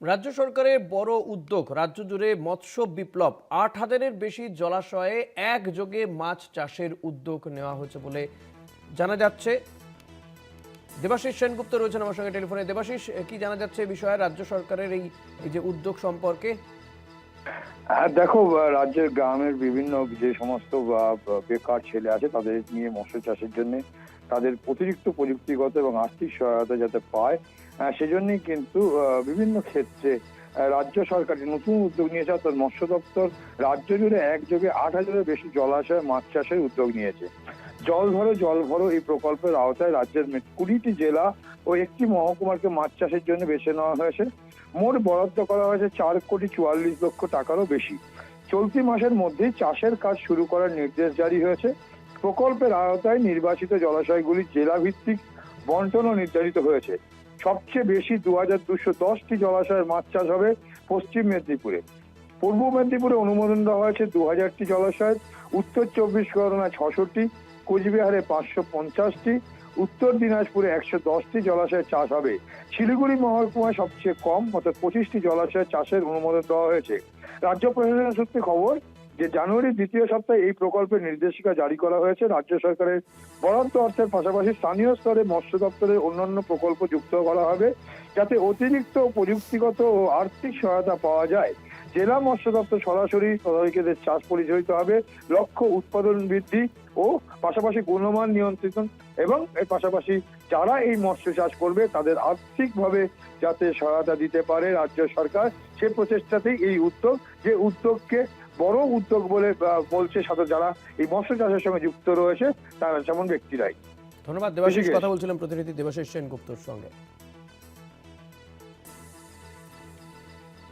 রাজ্য সরকারের বড় উদ্যোগ, রাজ্য জুড়ে মৎস্য বিপ্লব। ৮,০০০-এর বেশি জলাশয়ে একযোগে মাছ চাষের উদ্যোগ নেওয়া হয়েছে বলে জানা যাচ্ছে। দেবাশিস সেনগুপ্ত রয়েছেন আমার সঙ্গে টেলিফোনে। দেবাশিস, কি জানা যাচ্ছে বিষয়ে রাজ্য সরকারের এই যে উদ্যোগ সম্পর্কে? হ্যাঁ, দেখো, রাজ্যের গ্রামের বিভিন্ন যে সমস্ত বেকার ছেলে আছে তাদের নিয়ে মৎস্য চাষের জন্য তাদের অতিরিক্ত প্রযুক্তিগত এবং আর্থিক সহায়তা যাতে পায়, সেজন্যই কিন্তু বিভিন্ন ক্ষেত্রে রাজ্য সরকার যে নতুন উদ্যোগ নিয়েছে, অর্থাৎ মৎস্য দপ্তর রাজ্য জুড়ে একযোগে ৮,০০০-এর বেশি জলাশয়ে মাছ চাষের উদ্যোগ নিয়েছে। জল ভরো এই প্রকল্পের আওতায় রাজ্যের ২০টি জেলা ও একটি মহকুমাকে মাছ চাষের জন্য বেছে নেওয়া হয়েছে। মোট বরাদ্দ করা হয়েছে ৪,৪৪,০০,০০০ টাকারও বেশি। চলতি মাসের মধ্যেই চাষের কাজ শুরু করার নির্দেশ জারি হয়েছে। প্রকল্পের আওতায় নির্বাচিত জলাশয়গুলি জেলা ভিত্তিক বন্টনও নির্ধারিত হয়েছে। সবচেয়ে বেশি ২,২১০টি জলাশয়ের মাছ চাষ হবে পশ্চিম মেদিনীপুরে। পূর্ব মেদিনীপুরে অনুমোদন দেওয়া হয়েছে ২,০০০টি জলাশয়, উত্তর ২৪ পরগনায় ৬০০টি, কোচবিহারে ৫৫০টি, উত্তর দিনাজপুরে ১১০টি জলাশয়ে চাষ হবে। শিলিগুড়ি মহকুমায় সবচেয়ে কম, অর্থাৎ ২৫টি জলাশয়ে চাষের অনুমোদন দেওয়া হয়েছে। রাজ্য প্রশাসনের সূত্রে খবর যে জানুয়ারির দ্বিতীয় সপ্তাহে এই প্রকল্পের নির্দেশিকা জারি করা হয়েছে। রাজ্য সরকারের বরাদ্দ অর্থের পাশাপাশি স্থানীয় স্তরে মৎস্য দপ্তরের অন্যান্য প্রকল্প যুক্ত করা হবে, যাতে অতিরিক্ত প্রযুক্তিগত ও আর্থিক সহায়তা পাওয়া যায়। জেলা মৎস্য দপ্তর সরাসরি তদারকিদের চাষ পরিচালিত হবে। লক্ষ্য উৎপাদন বৃদ্ধি ও পাশাপাশি গুণমান নিয়ন্ত্রণ, এবং এর পাশাপাশি যারা এই মৎস্য চাষ করবে তাদের আর্থিকভাবে যাতে সহায়তা দিতে পারে রাজ্য সরকার, সে প্রচেষ্টাতেই এই উদ্যোগ, যে উদ্যোগকে বড় উদ্যোগ বলে বলছে সাথে যারা এই মৎস্য চাষের সঙ্গে যুক্ত রয়েছে তারা যেমন ব্যক্তিরাই। ধন্যবাদ দেবাশিস। কথা বলছিলাম প্রতিনিধি দেবাশিস সেনগুপ্তর সঙ্গে।